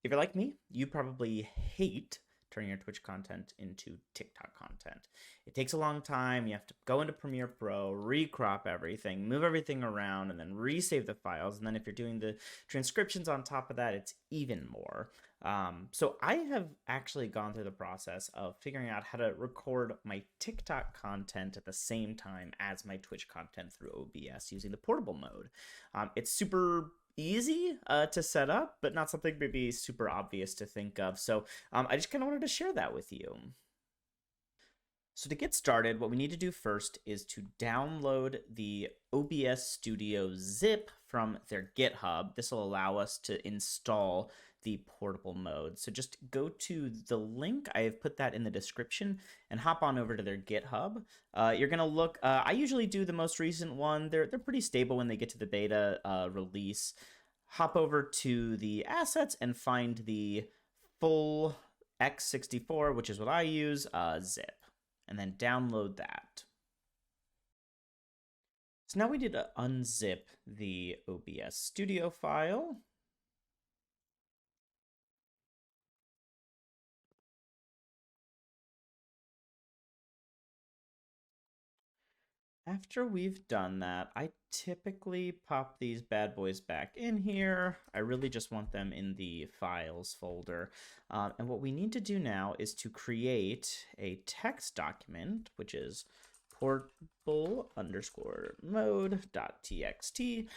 If you're like me, you probably hate turning your Twitch content into TikTok content. It takes a long time. You have to go into Premiere Pro, recrop everything, move everything around, and then resave the files. And then if you're doing the transcriptions on top of that, it's even more. So I have actually gone through the process of figuring out how to record my TikTok content at the same time as my Twitch content through OBS using the portable mode. It's super easy to set up, but not something maybe super obvious to think of. So I just kind of wanted to share that with you. So to get started, what we need to do first is to download the OBS Studio zip from their GitHub. This will allow us to install the portable mode. So just go to the link. I have put that in the description and hop on over to their GitHub. You're gonna look, I usually do the most recent one. They're pretty stable when they get to the beta release. Hop over to the assets and find the full x64, which is what I use, zip, and then download that. So now we need to unzip the OBS Studio file. After we've done that, I typically pop these bad boys back in here. I really just want them in the files folder. And what we need to do now is to create a text document, which is portable_mode.txt,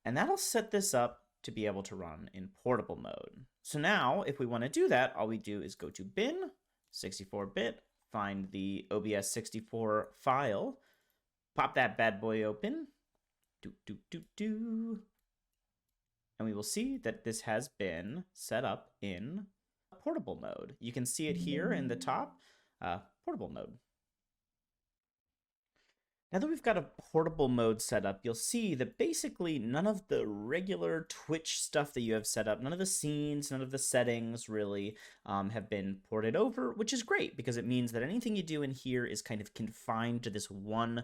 and that'll set this up to be able to run in portable mode. So now, if we want to do that, all we do is go to bin, 64-bit, find the OBS 64 file, pop that bad boy open, and we will see that this has been set up in portable mode. You can see it here in the top, portable mode. Now that we've got a portable mode set up, you'll see that basically none of the regular Twitch stuff that you have set up, none of the scenes, none of the settings really have been ported over, which is great because it means that anything you do in here is kind of confined to this one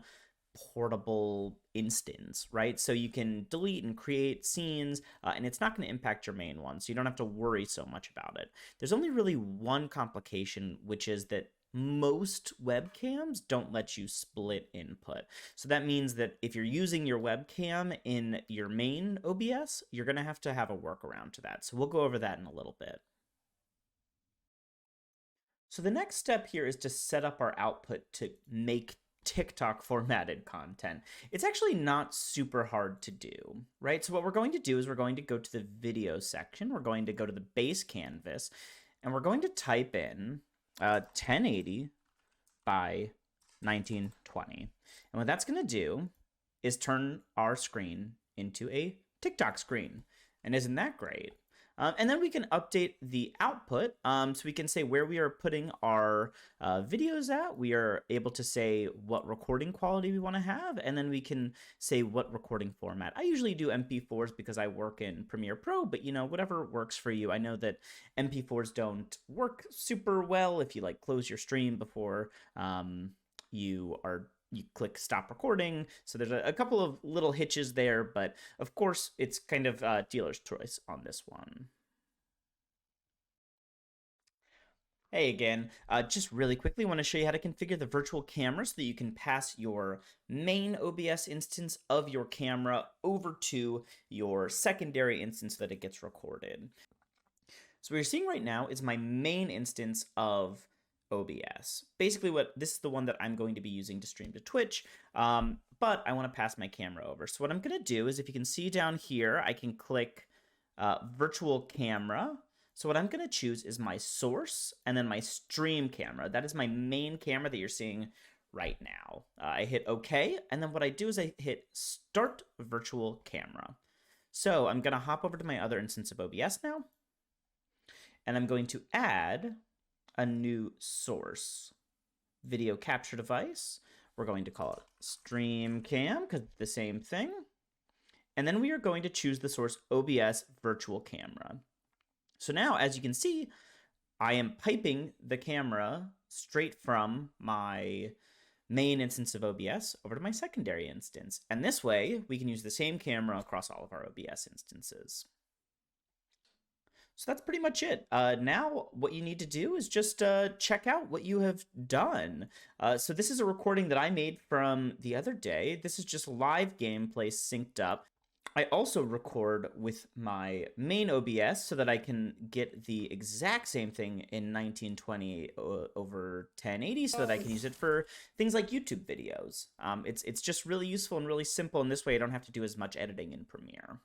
portable instance, right? So you can delete and create scenes, and it's not going to impact your main one, so you don't have to worry so much about it. There's only really one complication, which is that most webcams don't let you split input. So that means that if you're using your webcam in your main OBS, you're going to have a workaround to that. So we'll go over that in a little bit. So the next step here is to set up our output to make TikTok formatted content. It's actually not super hard to do, right? So what we're going to do is we're going to go to the video section. We're going to go to the base canvas, and we're going to type in 1080 by 1920. And what that's going to do is turn our screen into a TikTok screen. And isn't that great? And then we can update the output. So we can say where we are putting our videos at. We are able to say what recording quality we want to have. And then we can say what recording format. I usually do MP4s because I work in Premiere Pro, but you know, whatever works for you. I know that MP4s don't work super well if you like close your stream before you click stop recording. So there's a couple of little hitches there, but of course it's kind of dealer's choice on this one. Hey again, just really quickly want to show you how to configure the virtual camera so that you can pass your main OBS instance of your camera over to your secondary instance so that it gets recorded. So what you're seeing right now is my main instance of OBS. Basically this is the one that I'm going to be using to stream to Twitch, but I want to pass my camera over. So what I'm going to do is, if you can see down here, I can click virtual camera. So what I'm going to choose is my source and then my stream camera. That is my main camera that you're seeing right now. I hit OK, and then what I do is I hit start virtual camera. So I'm going to hop over to my other instance of OBS now, and I'm going to add a new source video capture device. We're going to call it stream cam because it's the same thing. And then we are going to choose the source OBS virtual camera. So now, as you can see, I am piping the camera straight from my main instance of OBS over to my secondary instance. And this way, we can use the same camera across all of our OBS instances. So that's pretty much it. Now, what you need to do is just check out what you have done. So this is a recording that I made from the other day. This is just live gameplay synced up. I also record with my main OBS so that I can get the exact same thing in 1920 over 1080 so that I can use it for things like YouTube videos. It's just really useful and really simple, and this way I don't have to do as much editing in Premiere.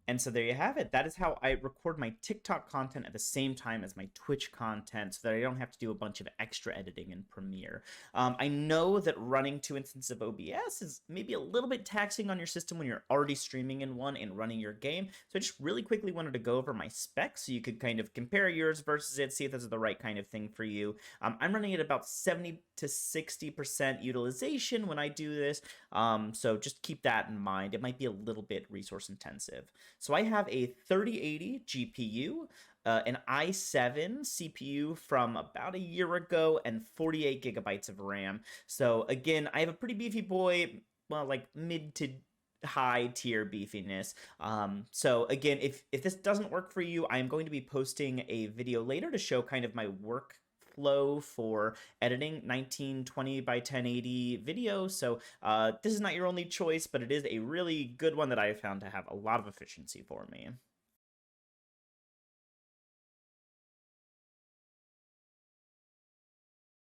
And so there you have it. That is how I record my TikTok content at the same time as my Twitch content so that I don't have to do a bunch of extra editing in Premiere. I know that running 2 instances of OBS is maybe a little bit taxing on your system when you're already streaming in one and running your game. So I just really quickly wanted to go over my specs so you could kind of compare yours versus it, see if this is the right kind of thing for you. I'm running at about 70 to 60% utilization when I do this. So just keep that in mind. It might be a little bit resource intensive. So I have a 3080 GPU, an i7 CPU from about a year ago, and 48 gigabytes of RAM. So again, I have a pretty beefy boy, well, like mid to high tier beefiness. So again, if this doesn't work for you, I'm going to be posting a video later to show kind of my work flow for editing 1920 by 1080 video. So this is not your only choice, but it is a really good one that I have found to have a lot of efficiency for me.